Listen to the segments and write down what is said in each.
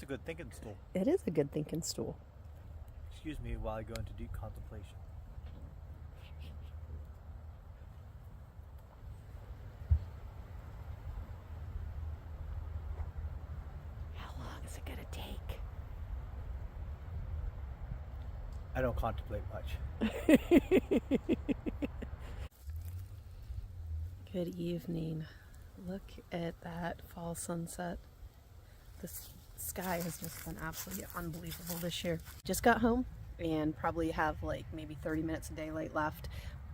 good thinking stool. It is a good thinking stool. Excuse me while I go into deep contemplation. How long is it going to take? I don't contemplate much. Good evening. Look at that fall sunset. The sky has just been absolutely unbelievable this year. Just got home and probably have like maybe 30 minutes of daylight left.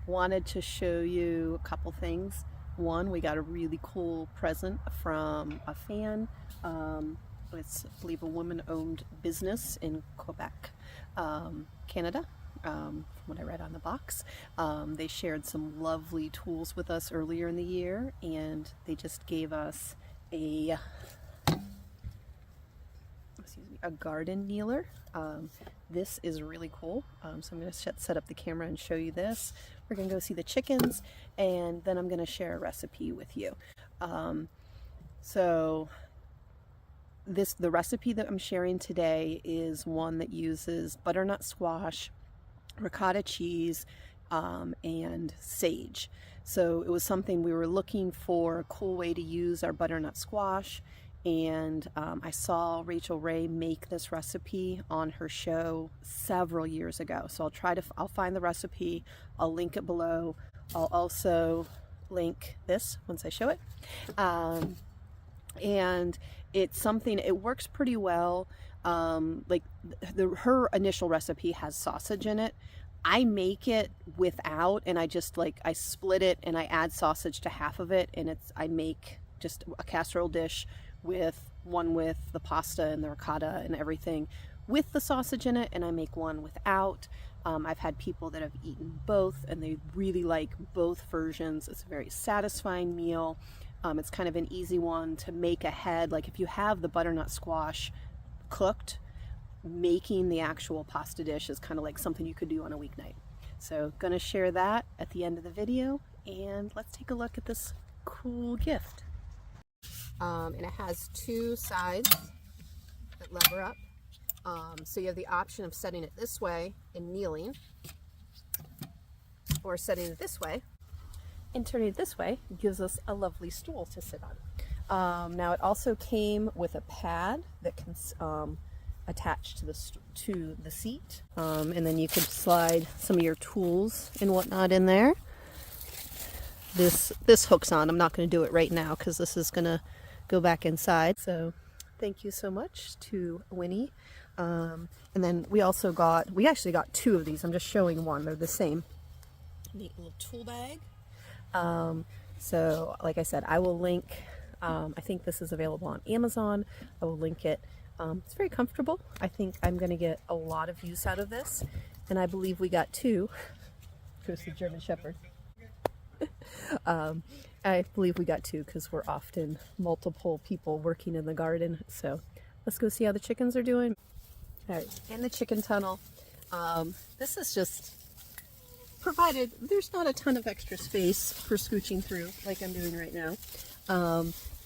Wanted to show you a couple things. One, we got a really cool present from a fan. It's, I believe, a woman-owned business in Quebec, Canada. From what I read on the box. They shared some lovely tools with us earlier in the year, and they just gave us a garden kneeler. This is really cool. So I'm going to set up the camera and show you this. We're going to go see the chickens, and then I'm going to share a recipe with you. The recipe that I'm sharing today is one that uses butternut squash, ricotta cheese, and sage. So it was something we were looking for, a cool way to use our butternut squash, and I saw Rachel Ray make this recipe on her show several years ago. So I'll find the recipe, I'll link it below. I'll also link this once I show it. And it's something, it works pretty well. Like her initial recipe has sausage in it. I make it without, and I split it and I add sausage to half of it, and I make just a casserole dish with the pasta and the ricotta and everything with the sausage in it, and I make one without. I've had people that have eaten both and they really like both versions. It's a very satisfying meal. It's kind of an easy one to make ahead. Like if you have the butternut squash cooked, making the actual pasta dish is kind of like something you could do on a weeknight. So gonna share that at the end of the video, and let's take a look at this cool gift. And it has two sides that lever up. So you have the option of setting it this way and kneeling, or setting it this way and turning it this way. It gives us a lovely stool to sit on. Now it also came with a pad that can attach to the seat, and then you could slide some of your tools and whatnot in there. This hooks on. I'm not going to do it right now because this is going to go back inside. So thank you so much to Winnie. And then we actually got two of these. I'm just showing one. They're the same. Neat little tool bag. So like I said, I will link, I think this is available on Amazon. I will link it. It's very comfortable. I think I'm going to get a lot of use out of this, and I believe we got two. Here's the German Shepherd. I believe we got two because we're often multiple people working in the garden. So let's go see how the chickens are doing. All right, in the chicken tunnel. This is just provided there's not a ton of extra space for scooching through like I'm doing right now.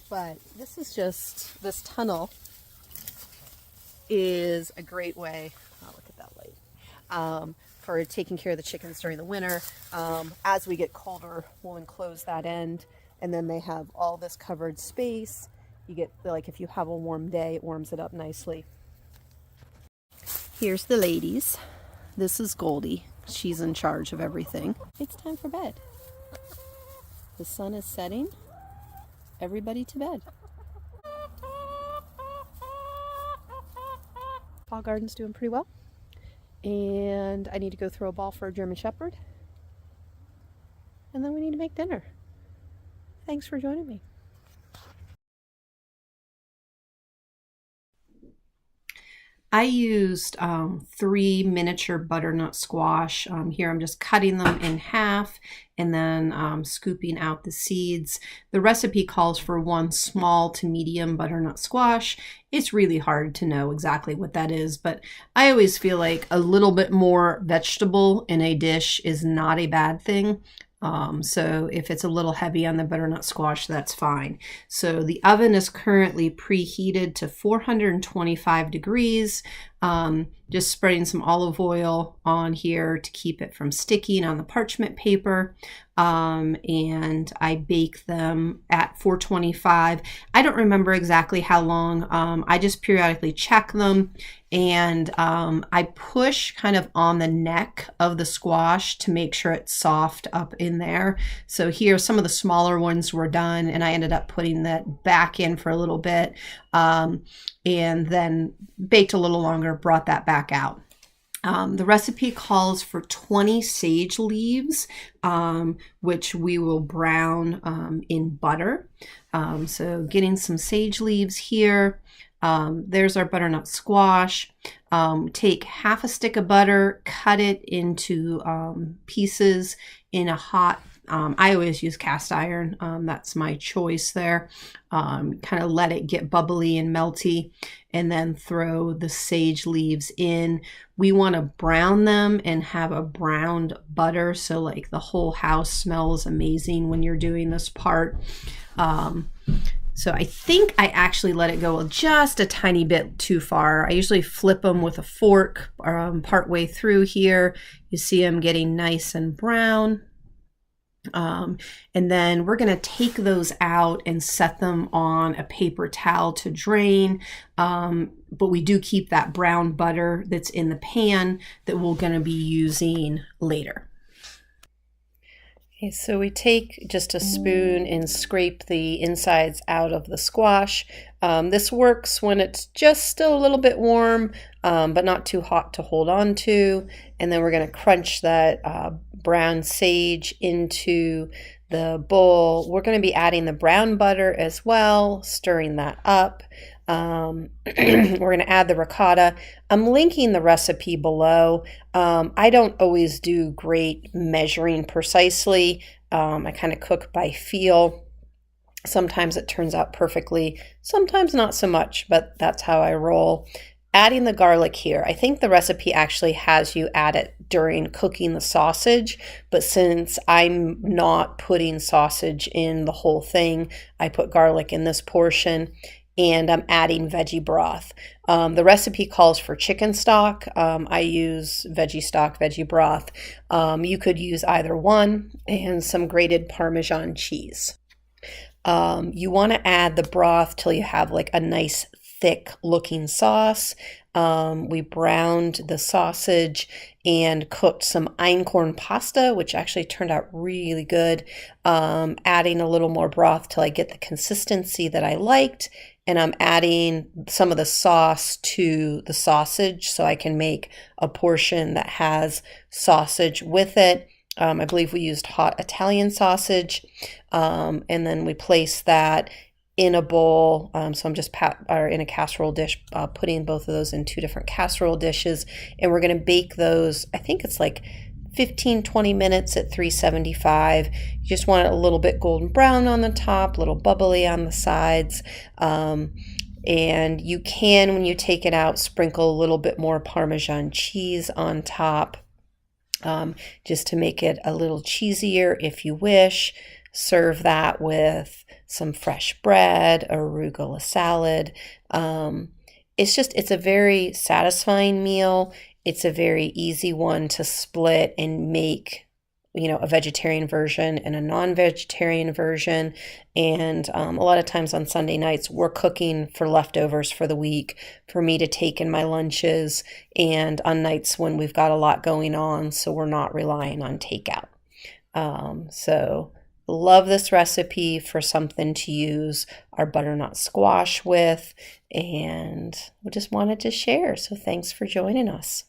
But this tunnel is a great way, oh look at that light, for taking care of the chickens during the winter. As we get colder, we'll enclose that end, and then they have all this covered space. You get, like, if you have a warm day, it warms it up nicely. Here's the ladies. This is Goldie. She's in charge of everything. It's time for bed. The sun is setting. Everybody to bed. Fall garden's doing pretty well. And I need to go throw a ball for a German Shepherd. And then we need to make dinner. Thanks for joining me. I used 3 miniature butternut squash. Here I'm just cutting them in half and then scooping out the seeds. The recipe calls for 1 small to medium butternut squash. It's really hard to know exactly what that is, but I always feel like a little bit more vegetable in a dish is not a bad thing. So if it's a little heavy on the butternut squash, that's fine. So the oven is currently preheated to 425 degrees. Just spreading some olive oil on here to keep it from sticking on the parchment paper. And I bake them at 425. I don't remember exactly how long. I just periodically check them, and I push kind of on the neck of the squash to make sure it's soft up in there. So here, some of the smaller ones were done, and I ended up putting that back in for a little bit, and then baked a little longer, brought that back out. The recipe calls for 20 sage leaves, which we will brown in butter. So getting some sage leaves here. There's our butternut squash. Take half a stick of butter, cut it into pieces in a hot, I always use cast iron. That's my choice there. Kind of let it get bubbly and melty, and then throw the sage leaves in. We want to brown them and have a browned butter, so like the whole house smells amazing when you're doing this part. So I think I actually let it go just a tiny bit too far. I usually flip them with a fork part way through here. You see them getting nice and brown. And then we're going to take those out and set them on a paper towel to drain. But we do keep that brown butter that's in the pan that we're going to be using later. Okay, so we take just a spoon and scrape the insides out of the squash. This works when it's just still a little bit warm, but not too hot to hold on to. And then we're going to crunch that brown sage into the bowl. We're going to be adding the brown butter as well, stirring that up. We're going to add the ricotta. I'm linking the recipe below. I don't always do great measuring precisely. I kind of cook by feel. Sometimes it turns out perfectly, sometimes not so much, but that's how I roll. Adding the garlic here. I think the recipe actually has you add it during cooking the sausage, but since I'm not putting sausage in the whole thing, I put garlic in this portion. And I'm adding veggie broth. The recipe calls for chicken stock. I use veggie stock, veggie broth. You could use either one, and some grated Parmesan cheese. You want to add the broth till you have like a nice thick looking sauce. We browned the sausage and cooked some einkorn pasta, which actually turned out really good. Adding a little more broth till I get the consistency that I liked. And I'm adding some of the sauce to the sausage so I can make a portion that has sausage with it. I believe we used hot Italian sausage. And then we place that in a bowl. So I'm just in a casserole dish, putting both of those in two different casserole dishes. And we're going to bake those, I think it's like 15-20 minutes at 375. You just want it a little bit golden brown on the top, a little bubbly on the sides. And you can, when you take it out, sprinkle a little bit more Parmesan cheese on top, just to make it a little cheesier if you wish. Serve that with some fresh bread or arugula salad. It's a very satisfying meal. It's a very easy one to split and make, a vegetarian version and a non-vegetarian version. And a lot of times on Sunday nights, we're cooking for leftovers for the week for me to take in my lunches, and on nights when we've got a lot going on, so we're not relying on takeout. So love this recipe for something to use our butternut squash with, and we just wanted to share. So thanks for joining us.